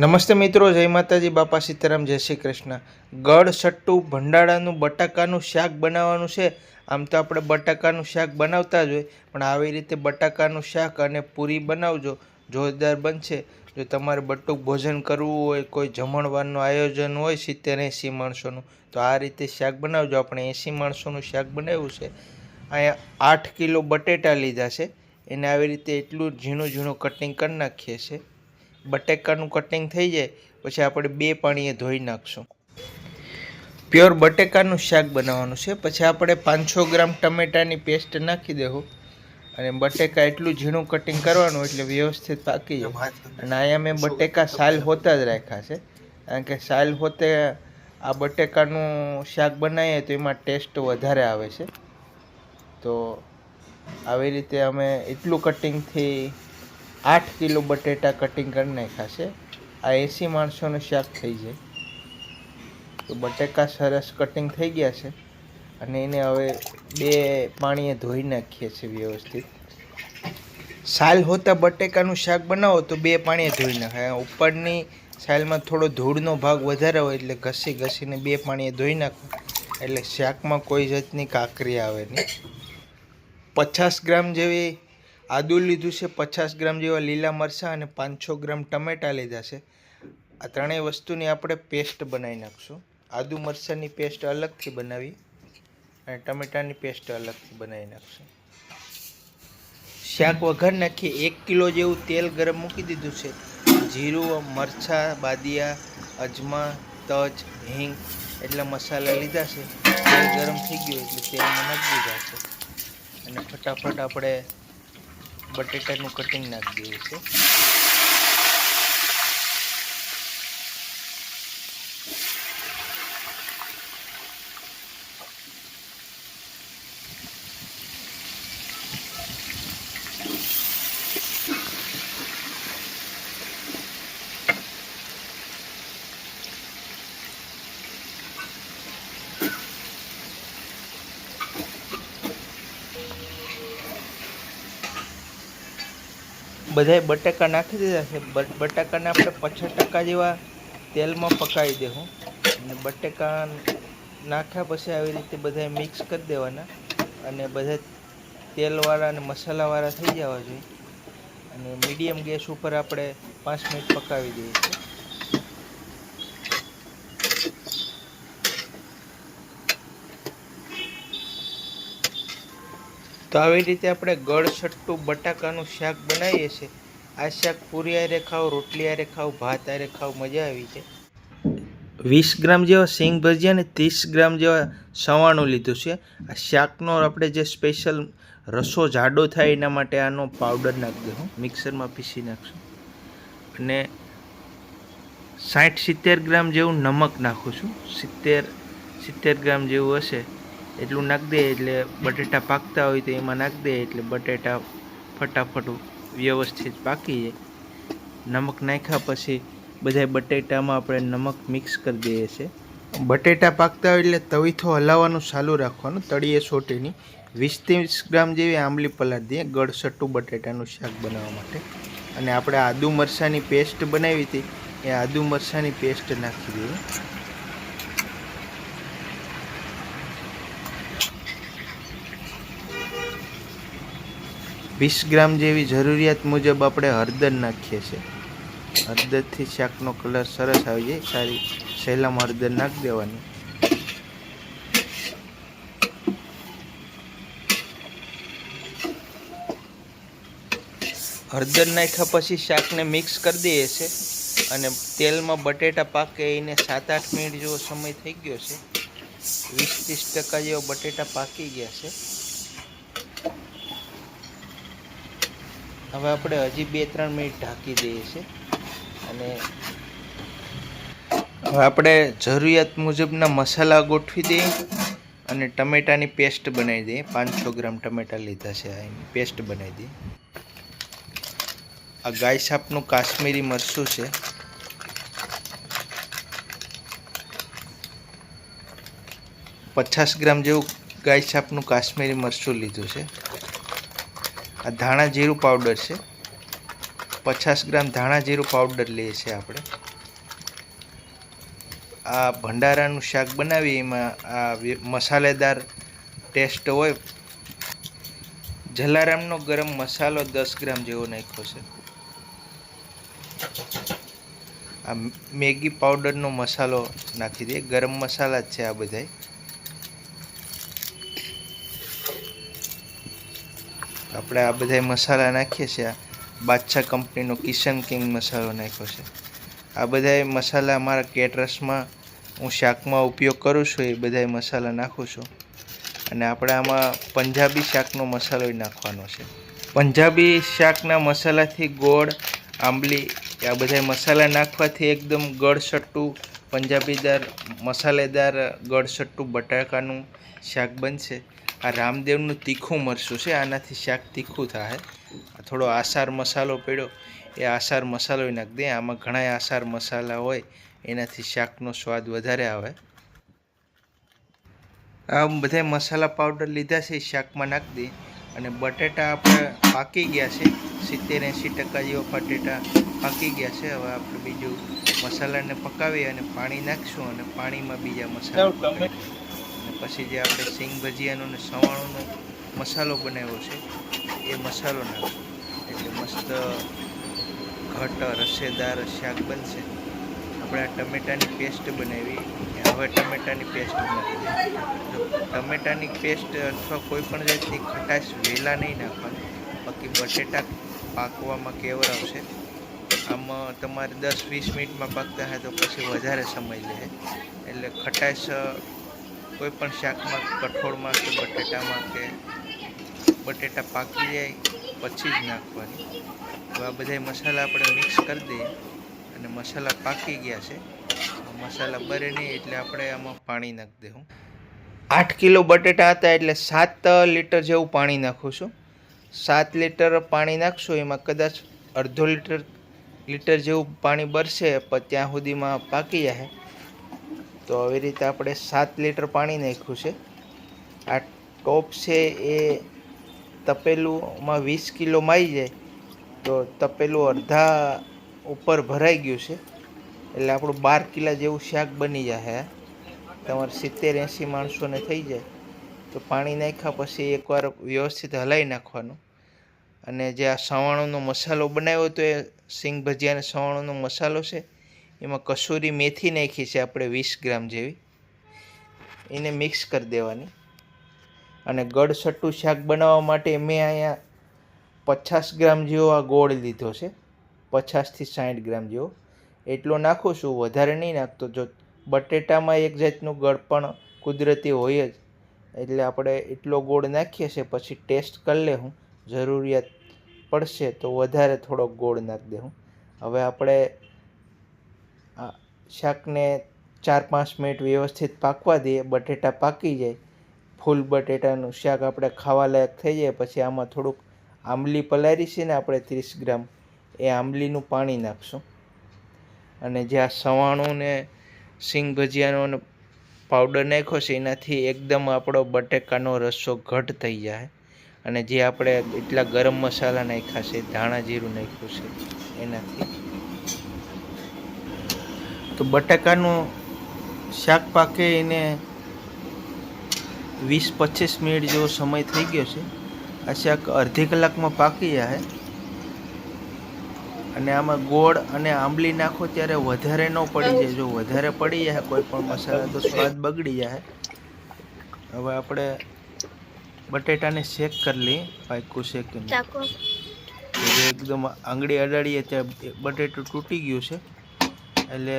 નમસ્તે મિત્રો, જય માતાજી, બાપા સીતારામ, જય શ્રી કૃષ્ણ। ગળ સટ્ટુ ભંડારાનું બટાકાનું શાક બનાવવાનું છે। આમ તો આપણે બટાકાનું શાક બનાવતા જ હોય, પણ આવી રીતે બટાકાનું શાક અને પૂરી બનાવજો, જોરદાર બનશે। જો તમારે બટુક ભોજન કરવું હોય, કોઈ જમણવારનું આયોજન હોય 70-80 માણસોનું, તો આ રીતે શાક બનાવજો। આપણે 80 માણસોનું શાક બનાવ્યું છે। અહીંયા 8 કિલો બટેટા લીધા છે, એને આવી રીતે એટલું ઝીણું ઝીણું કટિંગ કરી નાખીએ છીએ। બટેકાનું કટિંગ થઈ જાય પછી આપણે 2 પાણીએ ધોઈ નાખશું। પ્યોર બટેકાનું શાક બનાવવાનું છે। પછી આપણે 500 ગ્રામ ટમેટાની પેસ્ટ નાખી દેવું અને બટેકા એટલું ઝીણું કટિંગ કરવાનું એટલે વ્યવસ્થિત પાકી જાય। અને અહીંયા મેં બટેકા સાલ હોતા જ રાખ્યા છે, કારણ કે સાલ હોતે આ બટેકાનું શાક બનાવીએ તો એમાં ટેસ્ટ વધારે આવે છે। તો આવી રીતે અમે એટલું કટિંગથી 8 કિલો બટેટા કટિંગ કરી નાખ્યા છે। આ 80 માણસોનું શાક થઈ જાય। તો બટેકા સરસ કટિંગ થઈ ગયા છે અને એને હવે 2 પાણીએ ધોઈ નાખીએ છીએ વ્યવસ્થિત। સાલ હોતા બટેકાનું શાક બનાવો તો 2 પાણીએ ધોઈ નાખાય। ઉપરની સાલમાં થોડો ધૂળનો ભાગ વધારે હોય એટલે ઘસીને 2 પાણીએ ધોઈ નાખો, એટલે શાકમાં કોઈ જાતની કાંકરી આવે નહીં। 50 ગ્રામ જેવી આદુ લીધું છે, 50 ગ્રામ જેવા લીલા મરચાં અને 500 ગ્રામ ટમેટા લીધા છે। આ ત્રણેય વસ્તુની આપણે પેસ્ટ બનાવી નાખશું। આદુ મરચાંની પેસ્ટ અલગથી બનાવી અને ટમેટાની પેસ્ટ અલગથી બનાવી નાખશું। શાક વઘાર નાખી 1 કિલો જેવું તેલ ગરમ મૂકી દીધું છે। જીરું, મરચાં, બાદિયા, અજમા, તજ, હિંગ એટલા મસાલા લીધા છે। તેલ ગરમ થઈ ગયું એટલે તેલમાં નાખી દીધા છે અને ફટાફટ આપણે બટેટાનું કટિંગ નાખી દઈએ છીએ। બધાય બટાકા નાખી દીધા છે। બટાકાને આપણે 50% જેવા તેલમાં પકાવી દેવું અને બટાકા નાખ્યા પછી આવી રીતે બધાય મિક્સ કરી દેવાના અને બધા તેલવાળા અને મસાલાવાળા થઈ જવા જોઈએ અને મીડિયમ ગેસ ઉપર આપણે 5 મિનિટ પકાવી દઈએ છીએ। તો આવી રીતે આપણે ગળ સટ્ટુ બટાકાનું શાક બનાવીએ છીએ। આ શાક પૂરી હારે ખાઓ, રોટલી હારે ખાઓ, ભાત હારે ખાઓ, મજા આવી જાય। 20 ગ્રામ જેવા સિંગ ભજીયા અને 30 ગ્રામ જેવા સવાણું લીધું છે। આ શાકનો આપણે જે સ્પેશિયલ રસો જાડો થાય એના માટે આનો પાવડર નાખી દઉં, મિક્સરમાં પીસી નાખશું અને 60-70 ગ્રામ જેવું નમક નાખું છું। 70 ગ્રામ જેવું હશે એટલું નાખી દે એટલે બટેટા પાકતા હોય તો એમાં નાખી દે એટલે બટેટા ફટાફટ વ્યવસ્થિત પાકી જાય। નમક નાખ્યા પછી બધા બટેટામાં આપણે નમક મિક્સ કરી દઈએ છીએ। બટેટા પાકતા હોય એટલે તવીથો હલાવવાનું ચાલુ રાખવાનું, તળીએ સોટીની। 20-30 ગ્રામ જેવી આંબલી પલાળી દઈએ ગળ સટ્ટુ બટેટાનું શાક બનાવવા માટે। અને આપણે આદુ મરચાંની પેસ્ટ બનાવી હતી એ આદુ મરચાંની પેસ્ટ નાખી દઈએ। વીસ ગ્રામ જેવી જરૂરિયાત મુજબ આપણે હળદર નાખીએ છીએ। હળદરથી શાકનો કલર સરસ આવી જાય, સારી સહેલામાં હળદર નાખી દેવાની। હળદર નાખ્યા પછી શાકને મિક્સ કરી દઈએ છીએ અને તેલમાં બટેટા પાકે એને 7-8 મિનિટ જેવો સમય થઈ ગયો છે। 20-30% જેવા બટેટા પાકી ગયા છે। હવે આપણે હજી 2-3 મિનિટ ઢાંકી દઈએ છીએ અને હવે આપણે જરૂરિયાત મુજબના મસાલા ગોઠવી દઈએ અને ટમેટાની પેસ્ટ બનાવી દઈએ। 500 ગ્રામ ટમેટા લીધા છે, એની પેસ્ટ બનાવી દઈએ। આ ગાય સાપનું કાશ્મીરી મરચું છે, $50 ગ્રામ જેવું ગાય સાપનું કાશ્મીરી મરચું લીધું છે। આ ધાણા જીરું પાવડર છે, 50 ગ્રામ ધાણા જીરું પાવડર લઈએ છીએ આપણે. આ ભંડારાનું શાક બનાવી એમાં આ મસાલેદાર ટેસ્ટ હોય. જલારામનો ગરમ મસાલો 10 ગ્રામ જેવો નાખ્યો છે. આ મેગી પાવડરનો મસાલો નાખી દઈએ. ગરમ મસાલા જ છે આ બધા. આપણે આ બધા મસાલા નાખીએ છીએ. બાદશાહ કંપનીનો કિચન કિંગ મસાલો નાખ્યો છે. આ બધા મસાલા અમારા કેટરસમાં હું શાકમાં ઉપયોગ કરું છું. એ બધા મસાલા નાખું છું. અને આપણે આમાં પંજાબી શાકનો મસાલો નાખવાનો છે. પંજાબી શાકના મસાલાથી ગોળ, આંબલી આ બધા મસાલા નાખવાથી એકદમ ગળસટ્ટું પંજાબીદાર મસાલેદાર ગળસટ્ટું બટાકાનું શાક બનશે. આ રામદેવનું તીખું મરચું છે. આનાથી શાક તીખું થાય. થોડો આસાર મસાલો પડ્યો એ આસાર મસાલો નાખી દે. આમાં ઘણા આસાર મસાલા હોય એનાથી શાકનો સ્વાદ વધારે આવે. આ બધા મસાલા પાવડર લીધા છે એ શાકમાં નાખી દઈએ. અને બટેટા આપણે પાકી ગયા છે. 70-80% જેવા બટેટા પાકી ગયા છે. હવે આપણે બીજું મસાલાને પકાવી અને પાણી નાખીશું અને પાણીમાં બીજા મસાલા અને પછી જે આપણે સિંગ ભજીયાનો અને સવાણોનો મસાલો બનાવ્યો છે એ મસાલો નાખીશું. એટલે મસ્ત ઘટ રસેદાર શાક બનશે. આપણે આ ટમેટાની પેસ્ટ બનાવી. હવે ટમેટાની પેસ્ટ નાખી દઈએ. ટમેટાની પેસ્ટ અથવા કોઈ પણ જાતની ખટાશ વહેલા નહીં નાખવાની. બાકી બટેટા પાકવામાં કેવરાવશે. આમાં તમારે 10-20 મિનિટમાં પાકતા હોય તો પછી વધારે સમય લે. એટલે ખટાશ કોઈ પણ શાકમાં, કઠોળમાં કે બટેટામાં કે બટેટા પાકી જાય પછી જ નાખવાની. તો આ બધા મસાલા આપણે મિક્સ કરી દઈએ. અને મસાલા પાકી ગયા છે. મસાલા બરે નહીં એટલે આપણે આમાં પાણી નાખી દઉં. 8 કિલો બટેટા હતા એટલે 7 લીટર જેવું પાણી નાખું છું. 7 લીટર પાણી નાખશું. એમાં કદાચ અડધો લીટર જેવું પાણી બરશે પણ ત્યાં સુધીમાં પાકી જાય. તો આવી રીતે આપણે 7 લીટર પાણી નાખ્યું છે. આ ટોપ છે એ તપેલુંમાં 20 કિલો માઈ જાય તો તપેલું અડધા ઉપર ભરાઈ ગયું છે. એટલે આપણું 12 કિલા જેવું શાક બની જાય. તમારે 70-80 માણસોને થઈ જાય તો પાણી નાખ્યા પછી એકવાર વ્યવસ્થિત હલાવી નાખવાનું. અને જે આ સવાણોનો મસાલો બનાવ્યો તો એ સિંગ ભજીયાને સવાણોનો મસાલો છે એમાં કસૂરી મેથી નાખી છે આપણે 20 ગ્રામ જેવી. એને મિક્સ કરી દેવાની. અને ગળસટ્ટું શાક બનાવવા માટે મેં અહીંયા 50 ગ્રામ જેવો આ ગોળ લીધો છે. 50થી 60 ગ્રામ જેવો એટલો નાખું છું. વધારે નહીં નાખતો. જો બટેટામાં એક જાતનું ગળપણ કુદરતી હોય જ એટલે આપણે એટલો ગોળ નાખીએ છીએ. પછી ટેસ્ટ કરી લેવું. જરૂરિયાત પડશે તો વધારે થોડોક ગોળ નાખી દેવું. હવે આપણે આ શાકને 4-5 મિનિટ વ્યવસ્થિત પાકવા દઈએ. બટેટા પાકી જાય, ફૂલ બટેટાનું શાક આપણે ખાવા લાયક થઈ જાય પછી આમાં થોડુંક આંબલી પલાળી છે ને આપણે 30 ગ્રામ એ આંબલીનું પાણી નાખશું. અને જે આ સવાણું ને સિંગ ભજીયાનો પાવડર નાખ્યો છે એનાથી એકદમ આપણો બટેકાનો રસો ઘટ થઈ જાય. અને જે આપણે એટલા ગરમ મસાલા નાખ્યા છે, ધાણા જીરું નાખ્યું છે એનાથી તો બટાકાનું શાક પાકે એને 20-25 મિનિટ જેવો સમય થઈ ગયો છે. આ શાક અડધી કલાકમાં પાકી જાય. અને આમાં ગોળ અને આંબલી નાખો ત્યારે વધારે ન પડી જાય. જો વધારે પડી જાય કોઈ પણ મસાલા તો સ્વાદ બગડી જાય. હવે આપણે બટેટાને શેક કરી લઈએ. પાક્યું શેકીને એકદમ આંગળી અડાડીએ ત્યાં બટેટું તૂટી ગયું છે. એટલે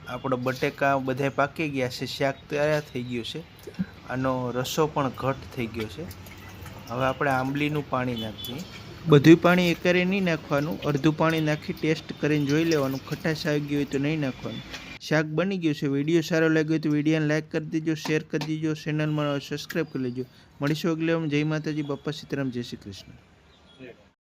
આપણો બટેકા બધા પાકી ગયા છે. શાક તૈયાર થઈ ગયું છે. આનો રસો પણ ઘટ થઈ ગયો છે. હવે આપણે આંબલીનું પાણી નાખીએ. બધું પાણી એકરે નહીં નાખવાનું. અડધું પાણી નાખી ટેસ્ટ કરીને જોઈ લેવાનું. ખટાશ આવી ગઈ હોય તો નહીં નાખવાનું. શાક બની ગયું છે. વિડીયો સારો લાગ્યો હોય તો વિડીયોને લાઇક કરી દેજો, શેર કરી દેજો, ચેનલમાં સબસ્ક્રાઈબ કરી લેજો. મળીશું અગલે જય માતાજી, બાપા સીતારામ, જય શ્રી કૃષ્ણ.